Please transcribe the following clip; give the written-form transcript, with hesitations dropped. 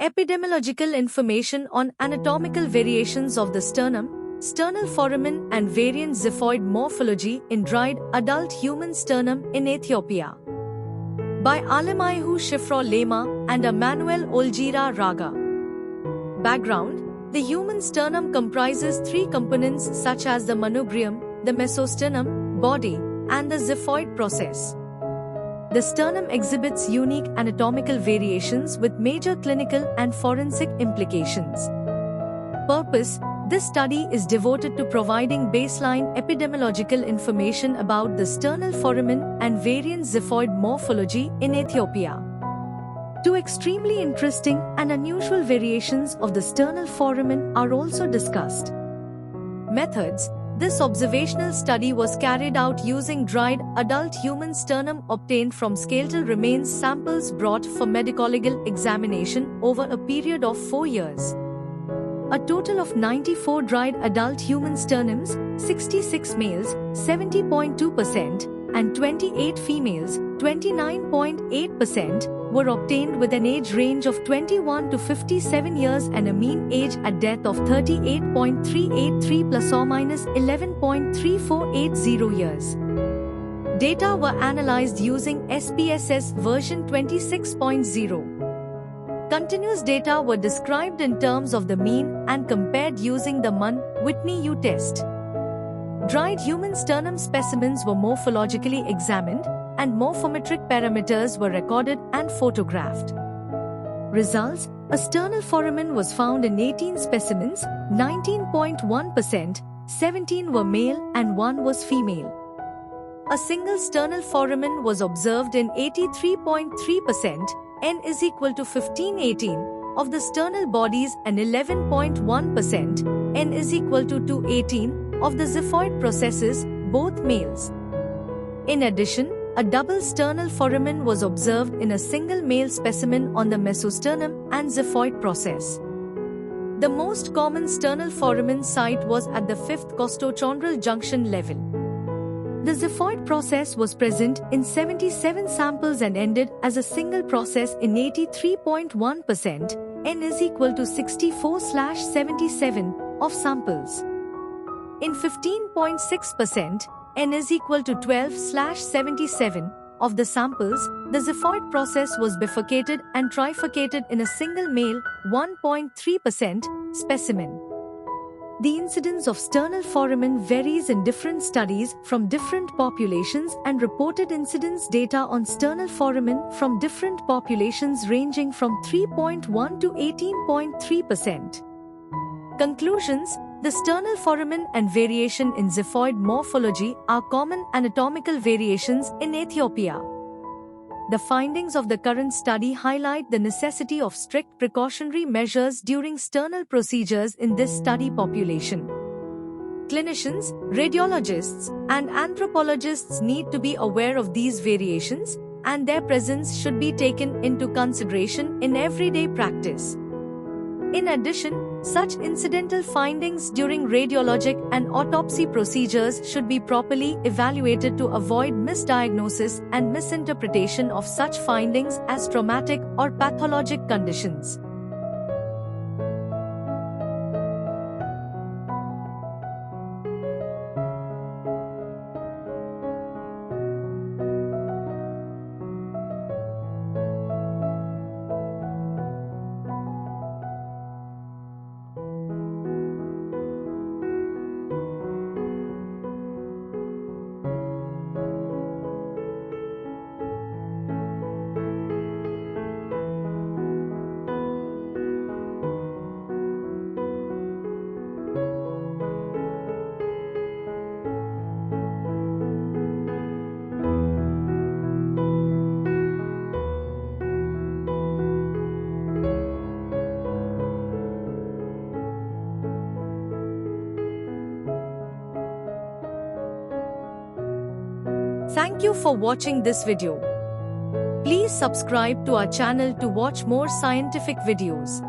Epidemiological information on anatomical variations of the sternum, sternal foramen and variant xiphoid morphology in dried adult human sternum in Ethiopia. By Alemaihu Shifra Lema and Emmanuel Olgira Raga. Background: the human sternum comprises three components such as the manubrium, the mesosternum, body, and the xiphoid process. The sternum exhibits unique anatomical variations with major clinical and forensic implications. Purpose: this study is devoted to providing baseline epidemiological information about the sternal foramen and variant xiphoid morphology in Ethiopia. Two extremely interesting and unusual variations of the sternal foramen are also discussed. Methods: this observational study was carried out using dried adult human sternum obtained from skeletal remains samples brought for medicolegal examination over a period of 4 years. A total of 94 dried adult human sternums, 66 males, 70.2%, and 28 females, 29.8%, were obtained with an age range of 21 to 57 years and a mean age at death of 38.383 plus or minus 11.3480 years. Data were analyzed using SPSS version 26.0. Continuous data were described in terms of the mean and compared using the Mann-Whitney U test. Dried human sternum specimens were morphologically examined, and morphometric parameters were recorded and photographed. Results: a sternal foramen was found in 18 specimens, 19.1%, 17 were male and 1 was female. A single sternal foramen was observed in 83.3%, N is equal to 1518, of the sternal bodies and 11.1%, N is equal to 218, of the xiphoid processes, both males. In addition, a double sternal foramen was observed in a single male specimen on the mesosternum and xiphoid process. The most common sternal foramen site was at the 5th costochondral junction level. The xiphoid process was present in 77 samples and ended as a single process in 83.1%, N is equal to 64/77, of samples. In 15.6%, N is equal to 12/77, of the samples, the xiphoid process was bifurcated and trifurcated in a single male, 1.3%, specimen. The incidence of sternal foramen varies in different studies from different populations, and reported incidence data on sternal foramen from different populations ranging from 3.1 to 18.3%. Conclusions: the sternal foramen and variation in xiphoid morphology are common anatomical variations in Ethiopia. The findings of the current study highlight the necessity of strict precautionary measures during sternal procedures in this study population. Clinicians, radiologists, and anthropologists need to be aware of these variations, and their presence should be taken into consideration in everyday practice. In addition, such incidental findings during radiologic and autopsy procedures should be properly evaluated to avoid misdiagnosis and misinterpretation of such findings as traumatic or pathologic conditions. Thank you for watching this video. Please subscribe to our channel to watch more scientific videos.